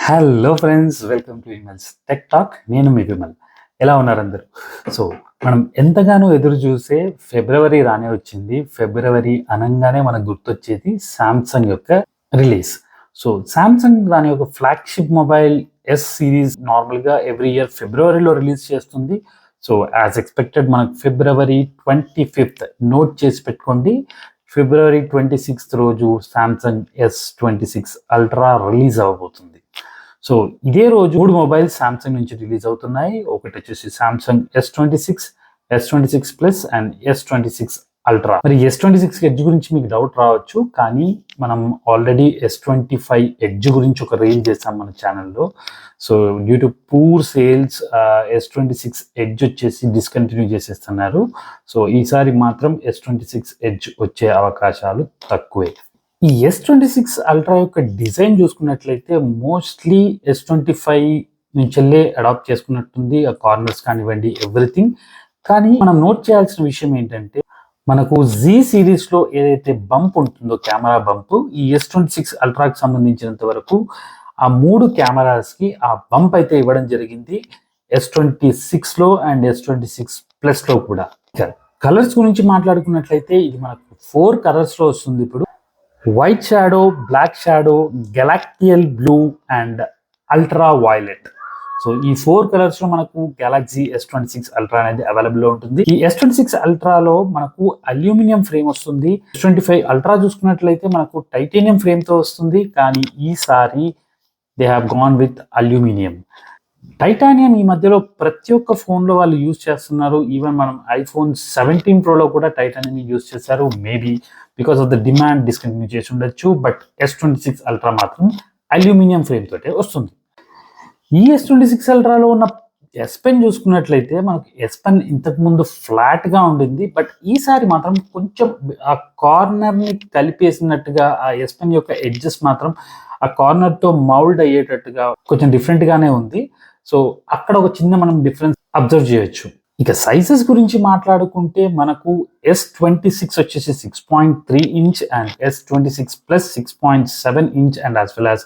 Hello friends, welcome to Vimal's tech talk. నేను మీ విమల్. ఎలా ఉన్నారు అందరు? సో మనం ఎంతగానో ఎదురు చూసే ఫిబ్రవరి రానే వచ్చింది. ఫిబ్రవరి అనగానే మనకు గుర్తొచ్చేది శాంసంగ్ యొక్క రిలీజ్. సో శాంసంగ్ దాని యొక్క ఫ్లాగ్షిప్ మొబైల్ ఎస్ సిరీస్ నార్మల్గా ఎవ్రీ ఇయర్ ఫిబ్రవరిలో రిలీజ్ చేస్తుంది. సో యాజ్ ఎక్స్పెక్టెడ్ మనకు ఫిబ్రవరి 25th నోట్ చేసి పెట్టుకోండి. ఫిబ్రవరి 26th రోజు శాంసంగ్ S26 అల్ట్రా రిలీజ్ అవ్వబోతుంది. సో ఇదే రోజు 3 మొబైల్స్ శాంసంగ్ నుంచి రిలీజ్ అవుతున్నాయి. ఒకటి వచ్చేసి Samsung S26, S26 plus and S26 ultra. మరి S26 ఎడ్జ్ గురించి మీకు డౌట్ రావచ్చు, కానీ మనం ఆల్రెడీ S25 ఎడ్జ్ గురించి ఒక రీల్ చేసాం మన ఛానల్లో. So due to poor sales S26 edge వచ్చేసి డిస్కంటిన్యూ చేసేస్తున్నారు. సో ఈసారి మాత్రం S26 ఎడ్జ్ వచ్చే అవకాశాలు తక్కువే. ఈ S26 అల్ట్రా యొక్క డిజైన్ చూసుకున్నట్లయితే మోస్ట్లీ S25 నుంచెల్లే అడాప్ట్ చేసుకున్నట్టుంది. ఆ కార్నర్స్ కానివ్వండి, ఎవ్రీథింగ్. కానీ మనం నోట్ చేయాల్సిన విషయం ఏంటంటే, మనకు Z సిరీస్లో ఏదైతే బంప్ ఉంటుందో, కెమెరా బంప్, ఈ S26 అల్ట్రాకి సంబంధించినంత వరకు ఆ 3 కెమెరాస్కి ఆ బంప్ అయితే ఇవ్వడం జరిగింది. S26లో అండ్ S26 ప్లస్లో కూడా. కలర్స్ గురించి మాట్లాడుకున్నట్లయితే ఇది మనకు 4 కలర్స్లో వస్తుంది. ఇప్పుడు white shadow, black shadow, galactical blue and ultra violet. So ఈ 4 కలర్స్లో మనకు గెలాక్సీ S26 అల్ట్రా అనేది అవైలబుల్లో ఉంటుంది. ఈ S26 అల్ట్రాలో మనకు అల్యూమినియం ఫ్రేమ్ వస్తుంది. S25 అల్ట్రా చూసుకున్నట్లయితే మనకు టైటానియం ఫ్రేమ్తో వస్తుంది, కానీ ఈసారి they have gone with aluminium. Titanium ఈ మధ్యలో ప్రతి ఒక్క ఫోన్లో వాళ్ళు యూజ్ చేస్తున్నారు. ఈవెన్ మనం iPhone 17 Proలో కూడా టైటానియం యూజ్ చేశారు. Maybe because of the demand discontinue చేసి ఉండొచ్చు. బట్ S26 అల్ట్రా మాత్రం అల్యూమినియం ఫ్రేమ్ తోటే వస్తుంది. ఈ S26 అల్ట్రాలో ఉన్న S Pen చూసుకున్నట్లయితే మనకు S Pen ఇంతకుముందు ఫ్లాట్గా ఉండింది. బట్ ఈసారి మాత్రం కొంచెం ఆ కార్నర్ని కలిపేసినట్టుగా ఆ S Pen యొక్క ఎడ్జెస్ మాత్రం ఆ కార్నర్తో మౌల్డ్ అయ్యేటట్టుగా కొంచెం డిఫరెంట్గానే ఉంది. సో అక్కడ ఒక చిన్న మనం డిఫరెన్స్ అబ్జర్వ్ చేయొచ్చు. ఇక సైజెస్ గురించి మాట్లాడుకుంటే మనకు S26 వచ్చేసి 6.3 inch and S26 plus 6.7 inch and as well as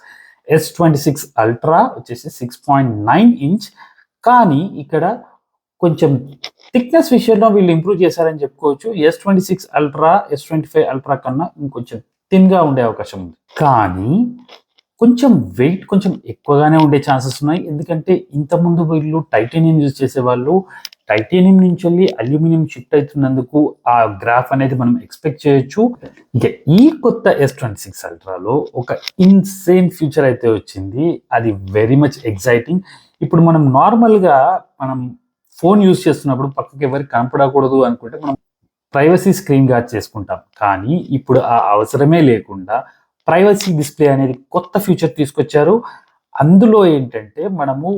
S26 ultra వచ్చేసి 6.9 ఇంచ్. కానీ ఇక్కడ కొంచెం థిక్నెస్ విషయంలో వీళ్ళు ఇంప్రూవ్ చేశారని చెప్పుకోవచ్చు. S26 అల్ట్రా S25 అల్ట్రా కన్నా ఇంకొంచెం థిన్గా ఉండే అవకాశం ఉంది. కానీ కొంచెం వెయిట్ కొంచెం ఎక్కువగానే ఉండే ఛాన్సెస్ ఉన్నాయి. ఎందుకంటే ఇంతకుముందు వీళ్ళు టైటానియం యూజ్ చేసేవాళ్ళు. టైటానియం నుంచి వెళ్ళి అల్యూమినియం షిఫ్ట్ అవుతున్నందుకు ఆ గ్రాఫ్ అనేది మనం ఎక్స్పెక్ట్ చేయొచ్చు. ఇక ఈ కొత్త S26 అల్ట్రాలో ఒక ఇన్సేన్ ఫీచర్ అయితే వచ్చింది. అది వెరీ మచ్ ఎక్సైటింగ్. ఇప్పుడు మనం నార్మల్గా మనం ఫోన్ యూజ్ చేస్తున్నప్పుడు పక్కకి ఎవరికి కనపడకూడదు అనుకుంటే మనం ప్రైవసీ స్క్రీన్ గార్డ్ చేసుకుంటాం. కానీ ఇప్పుడు ఆ అవసరమే లేకుండా ప్రైవసీ డిస్ప్లే అనేది కొత్త ఫీచర్ తీసుకొచ్చారు. అందులో ఏంటంటే మనము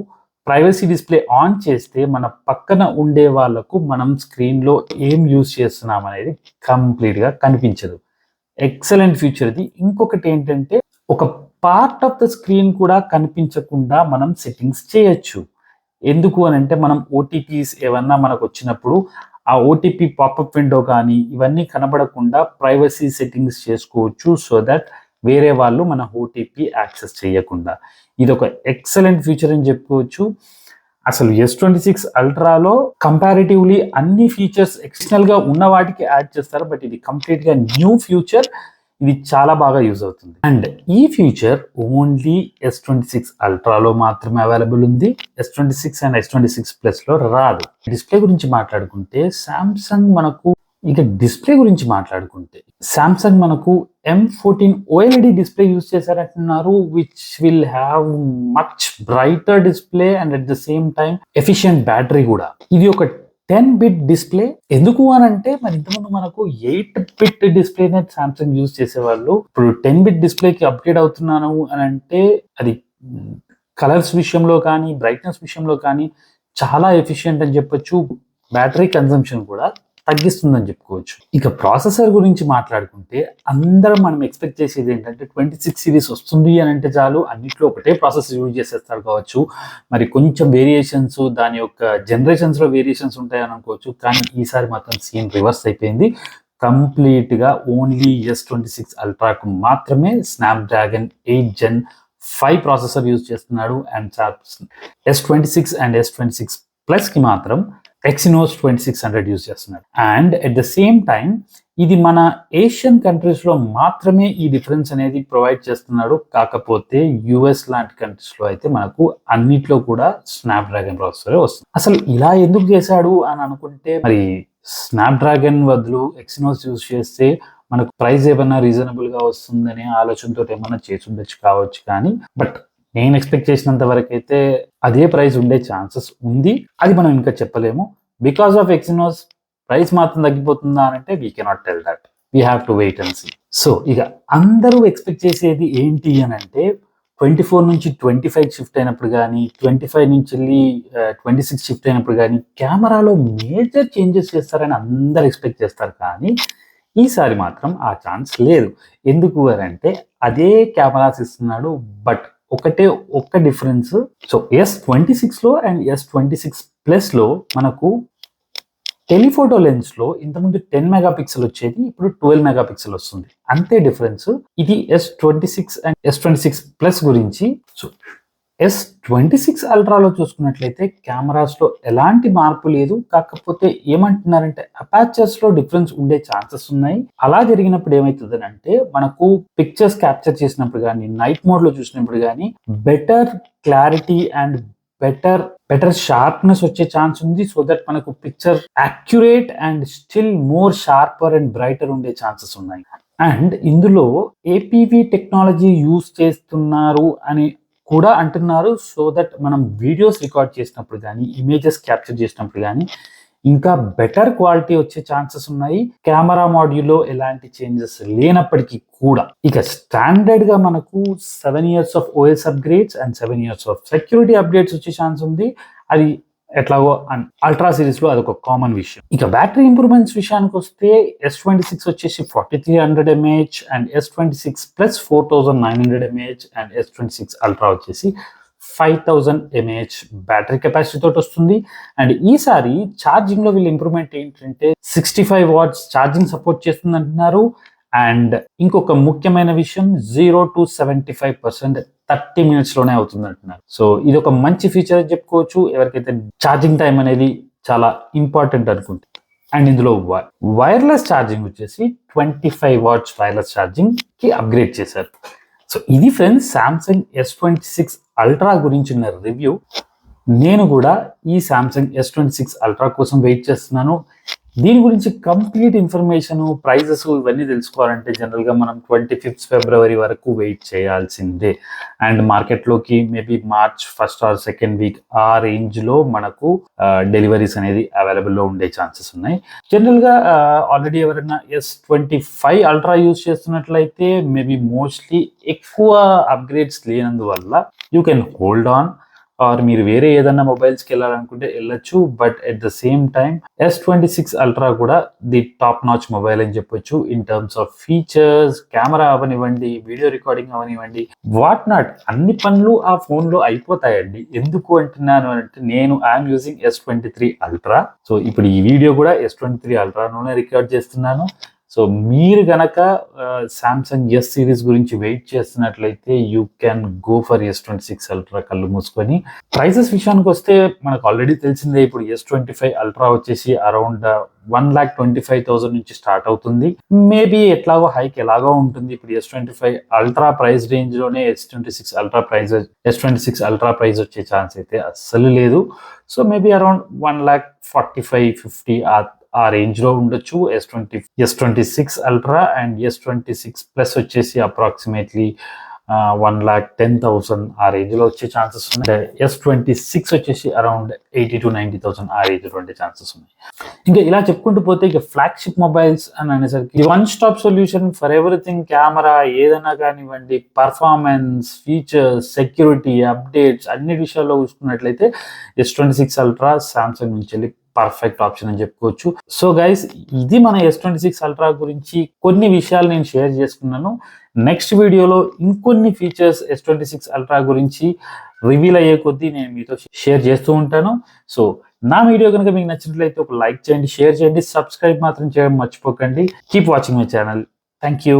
ప్రైవసీ డిస్ప్లే ఆన్ చేస్తే మన పక్కన ఉండే వాళ్ళకు మనం స్క్రీన్లో ఏం యూజ్ చేస్తున్నాం అనేది కంప్లీట్గా కనిపించదు. ఎక్సలెంట్ ఫీచర్ ఇది. ఇంకొకటి ఏంటంటే ఒక పార్ట్ ఆఫ్ ద స్క్రీన్ కూడా కనిపించకుండా మనం సెట్టింగ్స్ చేయొచ్చు. ఎందుకు అని అంటే మనం ఓటీపీస్ ఏమన్నా మనకు వచ్చినప్పుడు ఆ ఓటీపీ పాపప్ విండో కానీ ఇవన్నీ కనబడకుండా ప్రైవసీ సెట్టింగ్స్ చేసుకోవచ్చు. సో దట్ వేరే వాళ్ళు మన ఓటీపీ యాక్సెస్ చేయకుండా. ఇది ఒక ఎక్సలెంట్ ఫీచర్ అని చెప్పుకోవచ్చు. అసలు S26 అల్ట్రాలో కంపారిటివ్లీ అన్ని ఫీచర్స్ ఎక్స్టర్నల్గా ఉన్న వాటికి యాడ్ చేస్తారు. బట్ ఇది కంప్లీట్గా న్యూ ఫీచర్. ఇది చాలా బాగా యూజ్ అవుతుంది. అండ్ ఈ ఫీచర్ ఓన్లీ S26 అల్ట్రాలో మాత్రమే అవైలబుల్ ఉంది. S26 అండ్ S26 ప్లస్లో రాదు. డిస్ప్లే గురించి మాట్లాడుకుంటే శాంసంగ్ మనకు శాంసంగ్ మనకు M14 OLED డిస్ప్లే యూజ్ చేశారంటున్నారు, which will have much brighter display and at the same time efficient battery కూడా. ఇది ఒక 10-bit డిస్ప్లే. ఎందుకు అని అంటే మరి ఇంతకుముందు మనకు 8-bit డిస్ప్లేనే శాంసంగ్ యూజ్ చేసేవాళ్ళు. ఇప్పుడు 10-bit డిస్ప్లేకి అప్గ్రేడ్ అవుతున్నాను అని అంటే అది కలర్స్ విషయంలో కానీ బ్రైట్నెస్ విషయంలో కానీ చాలా ఎఫిషియంట్ అని చెప్పొచ్చు. బ్యాటరీ కన్సంప్షన్ కూడా తగ్గిస్తుందని చెప్పుకోవచ్చు. ఇక ప్రాసెసర్ గురించి మాట్లాడుకుంటే అందరం మనం ఎక్స్పెక్ట్ చేసేది ఏంటంటే 26 సిరీస్ వస్తుంది అని అంటే చాలు అన్నిట్లో ఒకటే ప్రాసెసర్ యూజ్ చేసేస్తారు కావచ్చు. మరి కొంచెం వేరియేషన్స్ దాని యొక్క జనరేషన్స్లో వేరియేషన్స్ ఉంటాయని అనుకోవచ్చు. కానీ ఈసారి మాత్రం సీన్ రివర్స్ అయిపోయింది. కంప్లీట్గా ఓన్లీ S26 అల్ట్రాకు మాత్రమే స్నాప్డ్రాగన్ 8 Gen 5 ప్రాసెసర్ యూజ్ చేస్తున్నాడు. And S26 and S26 plus కి మాత్రం Exynos 2600 యూజ్ చేస్తున్నాడు. And at the same time ఇది మన ఏషియన్ కంట్రీస్ లో మాత్రమే ఈ డిఫరెన్స్ అనేది ప్రొవైడ్ చేస్తున్నాడు. కాకపోతే యుఎస్ లాంటి కంట్రీస్ లో అయితే మనకు అన్నిట్లో కూడా స్నాప్డ్రాగన్ ప్రాసెసర్ వస్తుంది. అసలు ఇలా ఎందుకు చేశాడు అని అనుకుంటే, మరి స్నాప్డ్రాగన్ బదులు ఎక్సినోస్ యూజ్ చేస్తే మనకు ప్రైస్ ఏమన్నా రీజనబుల్ గా వస్తుందనే ఆలోచనతో ఏమన్నా చేసి ఉండొచ్చు కావచ్చు. కానీ బట్ నేను ఎక్స్పెక్ట్ చేసినంత వరకు అయితే అదే ప్రైస్ ఉండే ఛాన్సెస్ ఉంది. అది మనం ఇంకా చెప్పలేము. బికాస్ ఆఫ్ ఎక్సినోస్ ప్రైస్ మాత్రం తగ్గిపోతుందా అంటే we cannot tell that. We have to wait and see. So ఇక అందరూ ఎక్స్పెక్ట్ చేసేది ఏంటి అని అంటే 24 నుంచి 25 షిఫ్ట్ అయినప్పుడు కానీ, 25 నుంచి 26 షిఫ్ట్ అయినప్పుడు కానీ కెమెరాలో మేజర్ చేంజెస్ చేస్తారని అందరు ఎక్స్పెక్ట్ చేస్తారు. కానీ ఈసారి మాత్రం ఆ ఛాన్స్ లేదు. ఎందుకు అని అంటే అదే కెమెరాస్ ఇస్తున్నాడు. బట్ ఒక్క డిఫరెన్స్. సో S26 లో అండ్ S26 ప్లస్ లో మనకు టెలిఫోటో లెన్స్ లో ఇంతకుముందు 10 మెగాపిక్సెల్ వచ్చేది, ఇప్పుడు 12 మెగాపిక్సెల్ వస్తుంది. అంతే డిఫరెన్స్. ఇది S26 అండ్ S26 ప్లస్ గురించి. సో S26 అల్ట్రాలో చూసుకున్నట్లయితే కెమెరాస్ లో ఎలాంటి మార్పు లేదు. కాకపోతే ఏమంటున్నారంటే అపాచర్స్ లో డిఫరెన్స్ ఉండే ఛాన్సెస్ ఉన్నాయి. అలా జరిగినప్పుడు ఏమవుతుంది అంటే మనకు పిక్చర్స్ క్యాప్చర్ చేసినప్పుడు కానీ, నైట్ మోడ్ లో చూసినప్పుడు కానీ better clarity and better sharpness వచ్చే ఛాన్స్ ఉంది. సో దట్ మనకు picture accurate and still more sharper and brighter ఉండే ఛాన్సెస్ ఉన్నాయి. అండ్ ఇందులో ఏపీవీ టెక్నాలజీ యూజ్ చేస్తున్నారు అని కూడా అంటున్నారు. సో దట్ మనం వీడియోస్ రికార్డ్ చేసినప్పుడు కానీ, ఇమేజెస్ క్యాప్చర్ చేసినప్పుడు కానీ ఇంకా బెటర్ క్వాలిటీ వచ్చే ఛాన్సెస్ ఉన్నాయి. కెమెరా మాడ్యూల్లో ఎలాంటి చేంజెస్ లేనప్పటికీ కూడా ఇక స్టాండర్డ్ గా మనకు 7 years of OS upgrades and 7 years of security updates వచ్చే ఛాన్స్ ఉంది. అది ఎట్లాగో అల్ట్రా సిరీస్ లో అదొక కామన్ విషయం. ఇక బ్యాటరీ ఇంప్రూవ్మెంట్స్ విషయానికి వస్తే S26 వచ్చేసి 4300 mAh and S26 plus 4900 mAh and S26 ultra వచ్చేసి 5000 mAh బ్యాటరీ కెపాసిటీ తోటి వస్తుంది. అండ్ ఈసారి ఛార్జింగ్ లో వీళ్ళ ఇంప్రూవ్మెంట్ ఏంటంటే 65 watts ఛార్జింగ్ సపోర్ట్ చేస్తుంది అంటున్నారు. అండ్ ఇంకొక ముఖ్యమైన విషయం 0 to 75% 30 minutes లోనే అవుతుంది అంటున్నారు. సో ఇది ఒక మంచి ఫీచర్ అని చెప్పుకోవచ్చు ఎవరికైతే ఛార్జింగ్ టైం అనేది చాలా ఇంపార్టెంట్ అనుకుంటే. అండ్ ఇందులో వైర్లెస్ ఛార్జింగ్ వచ్చేసి 25 watts వైర్లెస్ ఛార్జింగ్ కి అప్గ్రేడ్ చేశారు. సో ఇది ఫ్రెండ్స్ సామ్సంగ్ S26 అల్ట్రా గురించి ఉన్న రివ్యూ. నేను కూడా ఈ సామ్సంగ్ S26 అల్ట్రా కోసం వెయిట్ చేస్తున్నాను. దీని గురించి కంప్లీట్ ఇన్ఫర్మేషన్, ప్రైజెస్ ఇవన్నీ తెలుసుకోవాలంటే జనరల్గా మనం 25th February వరకు వెయిట్ చేయాల్సిందే. అండ్ మార్కెట్లోకి maybe March 1st or 2nd week ఆ రేంజ్లో మనకు డెలివరీస్ అనేది అవైలబుల్లో ఉండే ఛాన్సెస్ ఉన్నాయి. జనరల్గా ఆల్రెడీ ఎవరైనా S25 అల్ట్రా యూజ్ చేస్తున్నట్లయితే మేబీ మోస్ట్లీ ఎక్కువ అప్గ్రేడ్స్ లేనందువల్ల you can hold on. Or మీరు వేరే ఏదన్నా మొబైల్స్కి వెళ్ళాలనుకుంటే వెళ్ళొచ్చు. But at the same time S26 ultra కూడా ది టాప్ నాచ్ మొబైల్ అని చెప్పొచ్చు in terms of features. Camera అవనివ్వండి, వీడియో రికార్డింగ్ అవనివ్వండి, వాట్ నాట్ అన్ని పనులు ఆ ఫోన్లో అయిపోతాయండి. ఎందుకు అంటున్నాను అంటే నేను I'm using S23 ultra. So ఇప్పుడు ఈ వీడియో కూడా S23 అల్ట్రాలోనే రికార్డ్ చేస్తున్నాను. సో మీరు గనక సామ్సంగ్ S సిరీస్ గురించి వెయిట్ చేస్తున్నట్లయితే you can go for S26 ultra కళ్ళు మూసుకొని. ప్రైసెస్ విషయానికి వస్తే మనకు ఆల్రెడీ తెలిసిందే. ఇప్పుడు S25 అల్ట్రా వచ్చేసి అరౌండ్ 1,25,000 నుంచి స్టార్ట్ అవుతుంది. మేబీ ఎట్లాగో హైక్ ఎలాగో ఉంటుంది. ఇప్పుడు S25 అల్ట్రా ప్రైస్ రేంజ్ లోనే S26 అల్ట్రా ప్రైస్ వచ్చే ఛాన్స్ అయితే అస్సలు లేదు. సో మేబీ అరౌండ్ 1,45,50 ఆ రేంజ్ లో ఉండొచ్చు S26 ultra. And S26 plus వచ్చేసి అప్రాక్సిమేట్లీ 1,10,000 ఆ రేంజ్ లో వచ్చే ఛాన్సెస్ ఉన్నాయి. S26 వచ్చేసి అరౌండ్ 80,000 to 90,000 ఆ రేంజ్ లో ఉండే ఛాన్సెస్ ఉన్నాయి. ఇంకా ఇలా చెప్పుకుంటూ పోతే ఇక ఫ్లాగ్షిప్ మొబైల్స్ అని అనేసరికి one stop solution for everything. Camera ఏదైనా కానివ్వండి, పర్ఫార్మెన్స్, ఫీచర్స్, సెక్యూరిటీ, అప్డేట్స్ అన్ని విషయాల్లో చూసుకున్నట్లయితే S26 అల్ట్రా సామ్సంగ్ నుంచి వెళ్ళి పర్ఫెక్ట్ ఆప్షన్ అని చెప్పుకోవచ్చు. సో గైస్, ఇది మన S26 అల్ట్రా గురించి కొన్ని విషయాలు నేను షేర్ చేసుకున్నాను. నెక్స్ట్ వీడియోలో ఇంకొన్ని ఫీచర్స్ S26 అల్ట్రా గురించి రివీల్ అయ్యే కొద్దీ నేను మీతో షేర్ చేస్తూ ఉంటాను. సో నా వీడియో కనుక మీకు నచ్చినట్లయితే ఒక లైక్ చేయండి, షేర్ చేయండి, సబ్స్క్రైబ్ మాత్రం చేయడం మర్చిపోకండి. Keep watching my channel. Thank you.